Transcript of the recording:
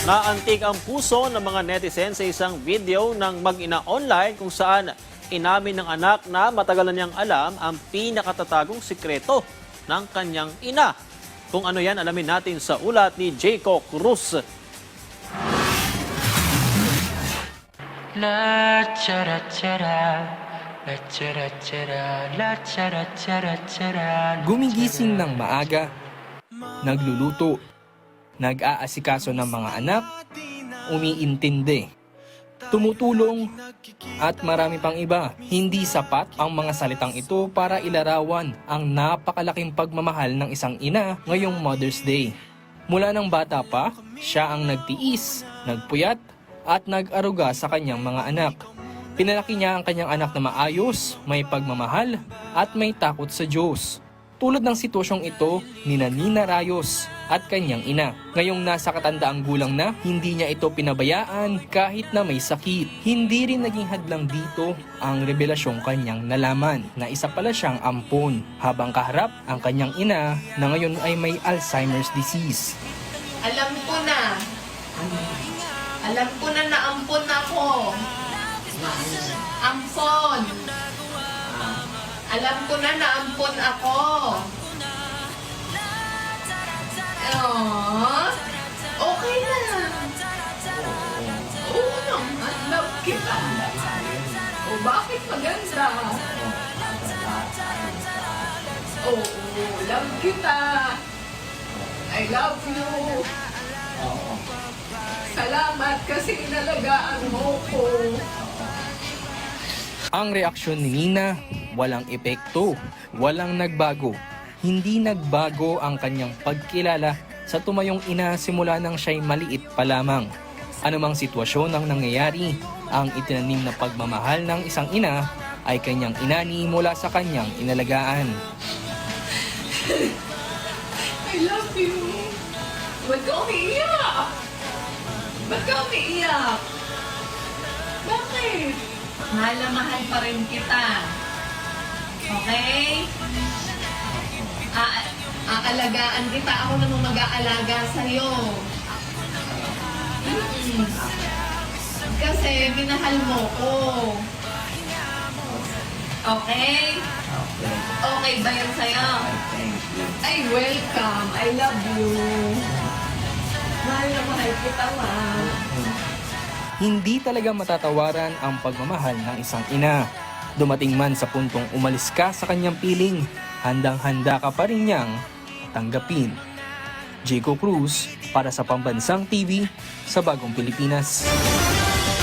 Naantig ang puso ng mga netizen sa isang video ng mag-ina online kung saan inamin ng anak na matagal na niyang alam ang pinakatatagong sikreto ng kanyang ina. Kung ano yan, alamin natin sa ulat ni Jayco Cruz. La chara-chara, la chara-chara, la chara-chara-chara. Gumigising ng maaga, nagluluto, nag-aasikaso ng mga anak, umiintindi, tumutulong, at marami pang iba. Hindi sapat ang mga salitang ito para ilarawan ang napakalaking pagmamahal ng isang ina ngayong Mother's Day. Mula ng bata pa, siya ang nagtiis, nagpuyat, at nag-aruga sa kanyang mga anak. Pinalaki niya ang kanyang anak na maayos, may pagmamahal, at may takot sa Diyos. Tulad ng sitwasyong ito ni Nina Rayos at kanyang ina. Ngayong nasa katandaang gulang na, hindi niya ito pinabayaan kahit na may sakit. Hindi rin naging hadlang dito ang revelasyong kanyang nalaman na isa pala siyang ampon habang kaharap ang kanyang ina na ngayon ay may Alzheimer's disease. Alam ko na. Alam ko na naampon ako. Ampon. Alam ko na naampon ako. Aww. Okay na. Oo naman. Love kita. O bakit maganda? Oo, love kita. I love you. Salamat kasi inalagaan mo ko. Ang reaksyon ni Nina, walang epekto, walang nagbago. Hindi nagbago ang kanyang pagkilala sa tumayong ina simula nang siya'y maliit pa lamang. Anumang sitwasyon ang nangyayari, ang itinanim na pagmamahal ng isang ina ay kanyang inani mula sa kanyang inalagaan. I love you. Ba't ka umiiyak? Ba't ka umiiyak? Bakit? Mahal na mahal pa rin kita. Okay? Aalagaan kita. Ako namang mag-aalaga sa'yo. Kasi minahal mo ko. Okay? Okay ba yun sa'yo? Ay, welcome. I love you. Mahal na mahal kita, ma'am. Hindi talaga matatawaran ang pagmamahal ng isang ina. Dumating man sa puntong umalis ka sa kanyang piling, handang-handa ka pa rin niyang tanggapin. Jayco Cruz para sa Pambansang TV sa Bagong Pilipinas.